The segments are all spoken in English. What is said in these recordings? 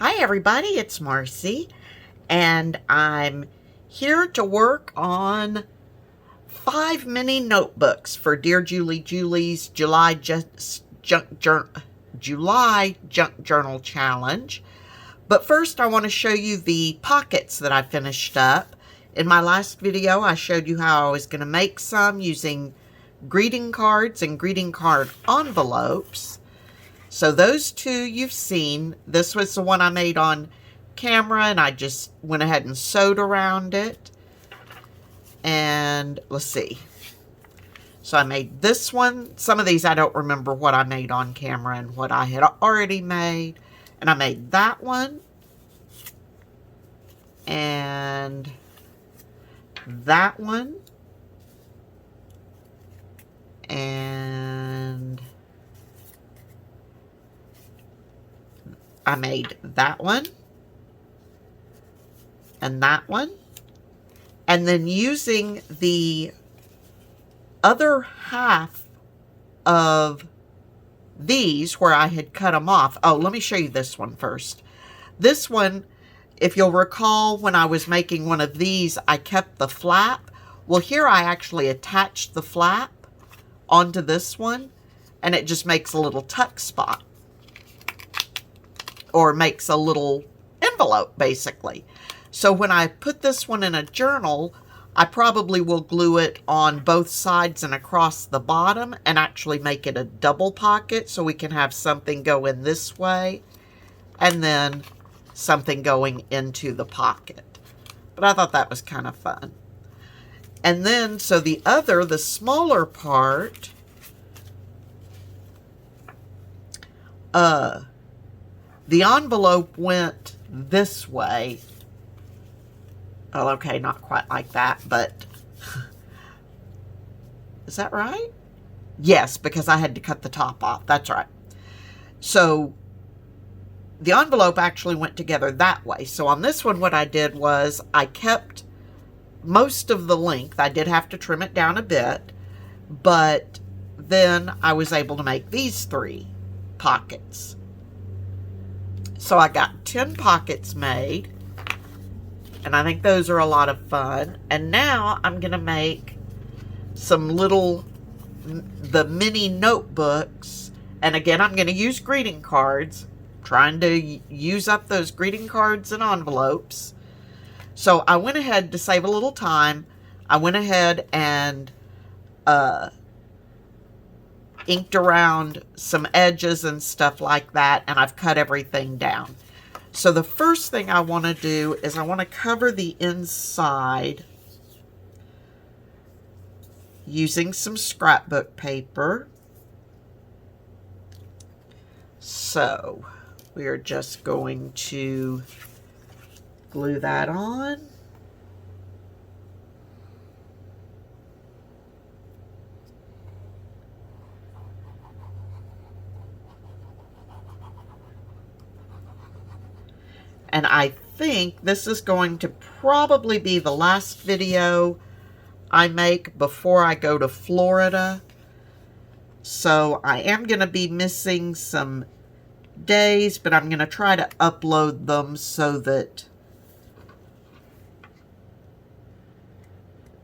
Hi everybody, it's Marcy, and I'm here to work on 5 mini notebooks for Dear Julie Julie's July Junk Journal Challenge. But first I want to show you the pockets that I finished up. In my last video I showed you how I was going to make some using greeting cards and greeting card envelopes. So those two you've seen. This was the one I made on camera, and I just went ahead and sewed around it. And let's see. So I made this one. Some of these I don't remember what I made on camera and what I had already made. And I made that one. And that one. And I made that one and that one, and then using the other half of these where I had cut them off. Oh, let me show you this one first. This one, if you'll recall, when I was making one of these, I kept the flap. Well, here I actually attached the flap onto this one, and it just makes a little tuck spot. Or makes a little envelope, basically. So when I put this one in a journal, I probably will glue it on both sides and across the bottom and actually make it a double pocket so we can have something go in this way and then something going into the pocket. But I thought that was kind of fun. And then, so the smaller part, the envelope went this way. Oh, okay, not quite like that, but is that right? Yes, because I had to cut the top off. That's right. So the envelope actually went together that way. So on this one, what I did was I kept most of the length. I did have to trim it down a bit, but then I was able to make these 3 pockets. So I got 10 pockets made, and I think those are a lot of fun. And now I'm going to make some the mini notebooks. And again, I'm going to use greeting cards, trying to use up those greeting cards and envelopes. So I went ahead to save a little time. I went ahead and inked around some edges and stuff like that, and I've cut everything down. So the first thing I want to do is I want to cover the inside using some scrapbook paper. So we are just going to glue that on. And I think this is going to probably be the last video I make before I go to Florida. So I am going to be missing some days, but I'm going to try to upload them so that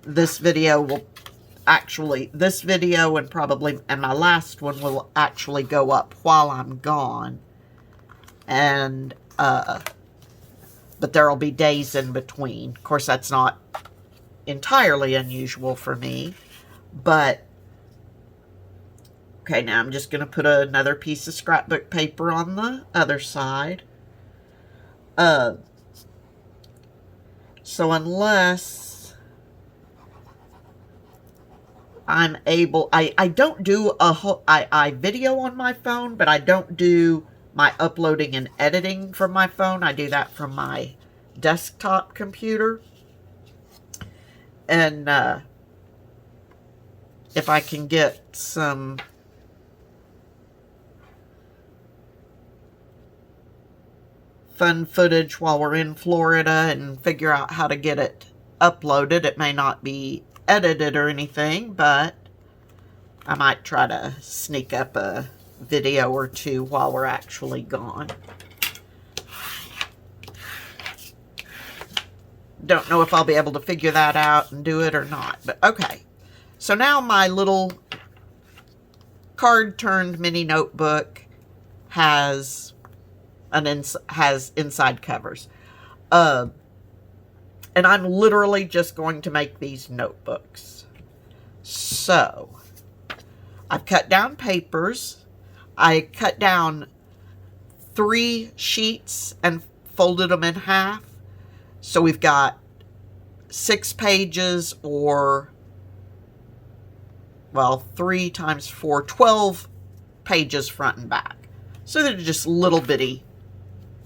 this video and my last one will actually go up while I'm gone. And, but there will be days in between. Of course, that's not entirely unusual for me. But, okay, now I'm just going to put another piece of scrapbook paper on the other side. So unless I'm able, I don't do I video on my phone, but I don't do my uploading and editing from my phone. I do that from my desktop computer. And if I can get some fun footage while we're in Florida and figure out how to get it uploaded, it may not be edited or anything, but I might try to sneak up a video or two while we're actually gone. don't know if I'll be able to figure that out and do it or not, but okay. So now my little card-turned mini notebook has inside covers. And I'm literally just going to make these notebooks. So I've cut down papers. I cut down 3 sheets and folded them in half. So we've got 6 pages, or, well, 3 times 4, 12 pages front and back. So they're just little bitty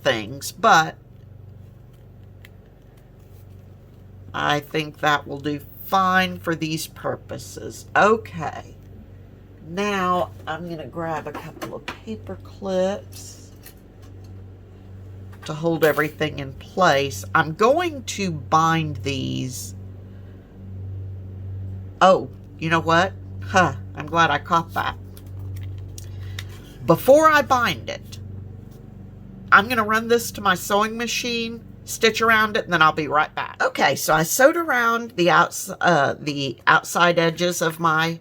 things, but I think that will do fine for these purposes. Okay. Now I'm going to grab a couple of paper clips to hold everything in place. I'm going to bind these. Oh, you know what? I'm glad I caught that. Before I bind it, I'm going to run this to my sewing machine, stitch around it, and then I'll be right back. Okay, so I sewed around the outside edges of my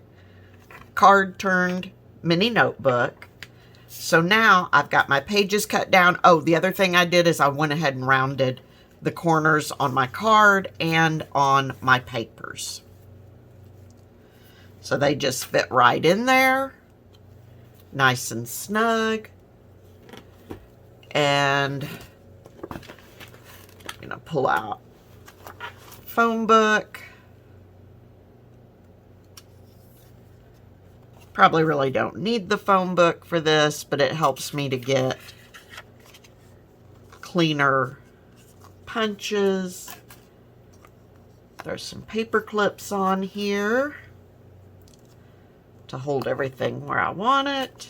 card-turned mini notebook. So now I've got my pages cut down. Oh, the other thing I did is I went ahead and rounded the corners on my card and on my papers. So they just fit right in there, nice and snug. And I'm going to pull out phone book. Probably really don't need the phone book for this, but it helps me to get cleaner punches. There's some paper clips on here to hold everything where I want it.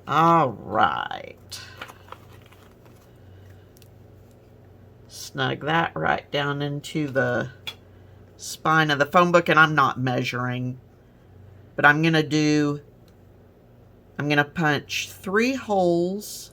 All right. Snug that right down into the spine of the phone book, and I'm not measuring, but I'm going to punch 3 holes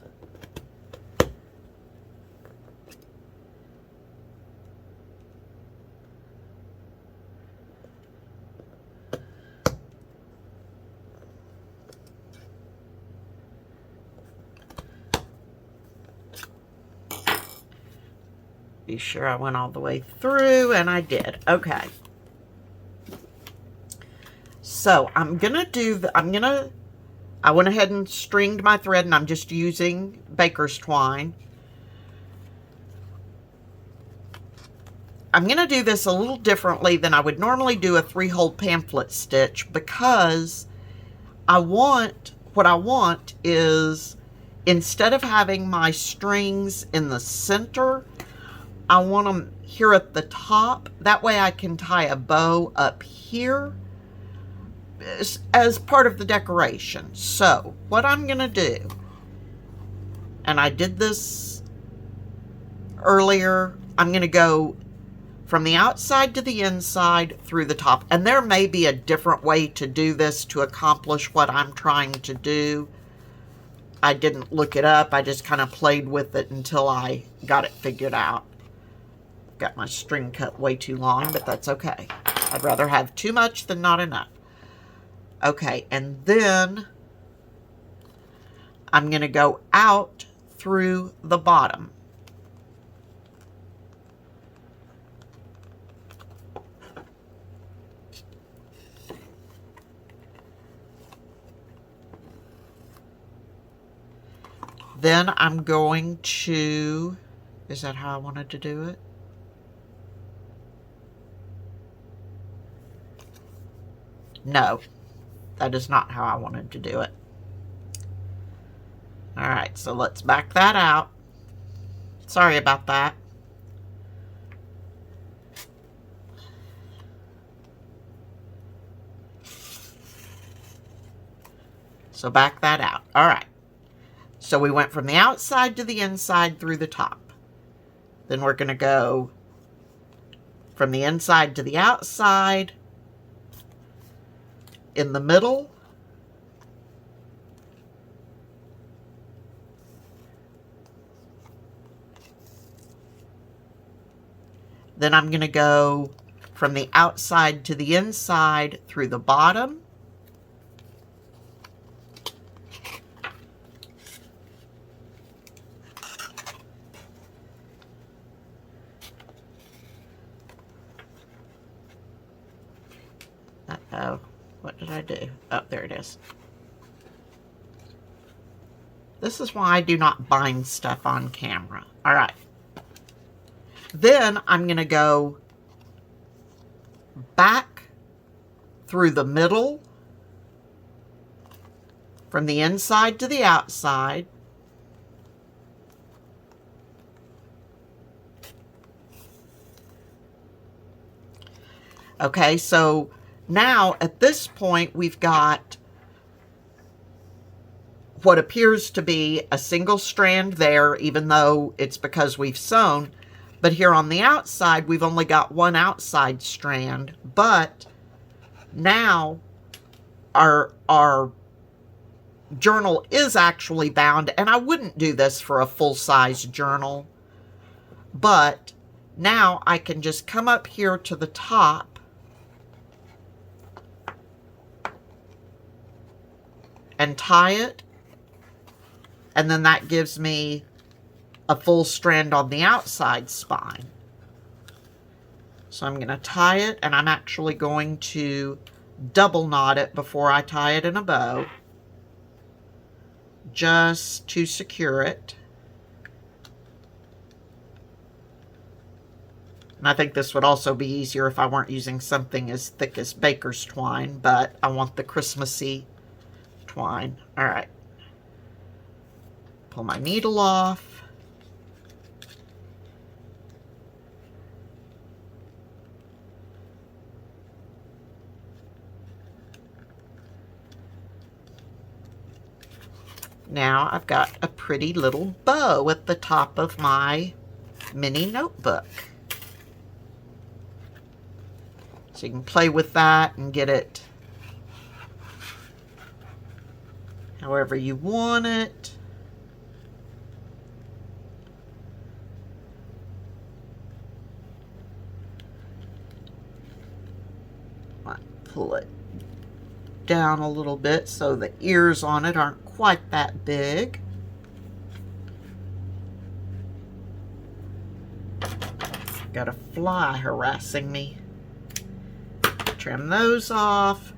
be sure I went all the way through, and I did. Okay. So I'm gonna do I went ahead and stringed my thread, and I'm just using baker's twine. I'm gonna do this a little differently than I would normally do a 3-hole pamphlet stitch, because what I want is, instead of having my strings in the center, I want them here at the top. That way I can tie a bow up here as part of the decoration. So what I'm going to do, and I did this earlier, I'm going to go from the outside to the inside through the top. And there may be a different way to do this to accomplish what I'm trying to do. I didn't look it up. I just kind of played with it until I got it figured out. Got my string cut way too long, but that's okay. I'd rather have too much than not enough. Okay, and then I'm going to go out through the bottom. Then I'm going to, is that how I wanted to do it? No, that is not how I wanted to do it. All right, so let's back that out. Sorry about that. So back that out. All right. So we went from the outside to the inside through the top. Then we're going to go from the inside to the outside, in the middle, Then I'm going to go from the outside to the inside through the bottom. Uh-oh, what did I do? Oh, there it is. This is why I do not bind stuff on camera. All right. Then I'm going to go back through the middle, from the inside to the outside. Okay, so now at this point we've got what appears to be a single strand there, even though it's because we've sewn. But here on the outside, we've only got one outside strand. But now our journal is actually bound, and I wouldn't do this for a full-size journal. But now I can just come up here to the top and tie it. And then that gives me a full strand on the outside spine. So I'm going to tie it, and I'm actually going to double knot it before I tie it in a bow, just to secure it. And I think this would also be easier if I weren't using something as thick as baker's twine, but I want the Christmassy twine. All right. Pull my needle off. Now I've got a pretty little bow at the top of my mini notebook. So you can play with that and get it however you want it. Pull it down a little bit so the ears on it aren't quite that big. Got a fly harassing me. Trim those off.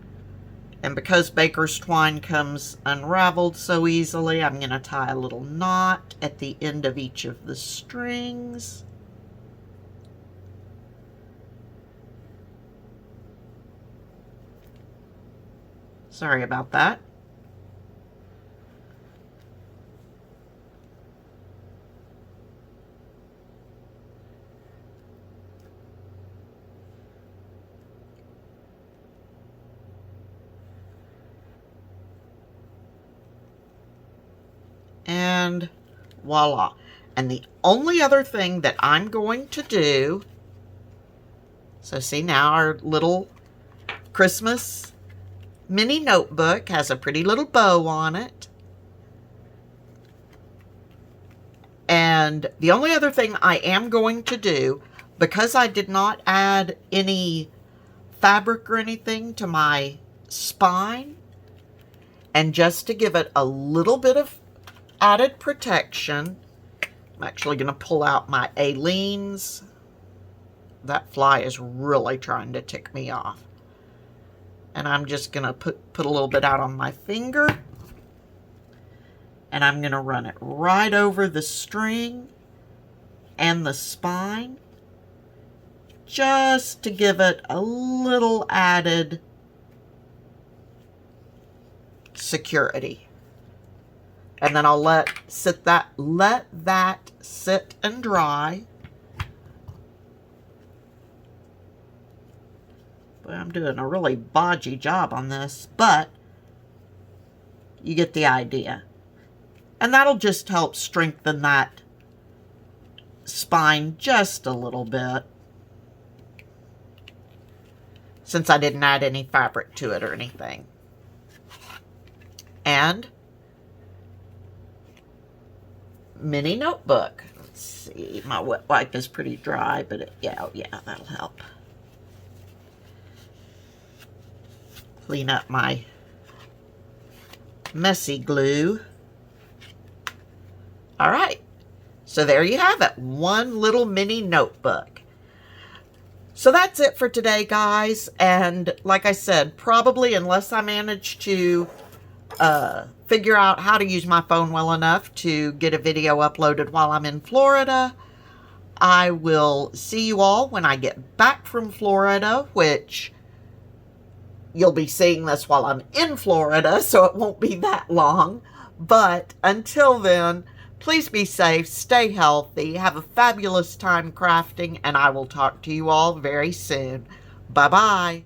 And because baker's twine comes unraveled so easily, I'm going to tie a little knot at the end of each of the strings. Sorry about that. And voila. And the only other thing that I'm going to do, so see now our little Christmas mini notebook has a pretty little bow on it. And the only other thing I am going to do, because I did not add any fabric or anything to my spine, and just to give it a little bit of added protection, I'm actually going to pull out my Aleene's. That fly is really trying to tick me off. And I'm just going to put a little bit out on my finger. And I'm going to run it right over the string and the spine, just to give it a little added security. And then I'll let that sit and dry. Boy, I'm doing a really bodgy job on this, but you get the idea. And that'll just help strengthen that spine just a little bit, since I didn't add any fabric to it or anything. And mini notebook. Let's see, my wet wipe is pretty dry, but yeah, that'll help. Clean up my messy glue. All right, so there you have it, one little mini notebook. So that's it for today, guys, and like I said, probably unless I manage to figure out how to use my phone well enough to get a video uploaded while I'm in Florida, I will see you all when I get back from Florida, which you'll be seeing this while I'm in Florida, so it won't be that long. But until then, please be safe, stay healthy, have a fabulous time crafting, and I will talk to you all very soon. Bye-bye.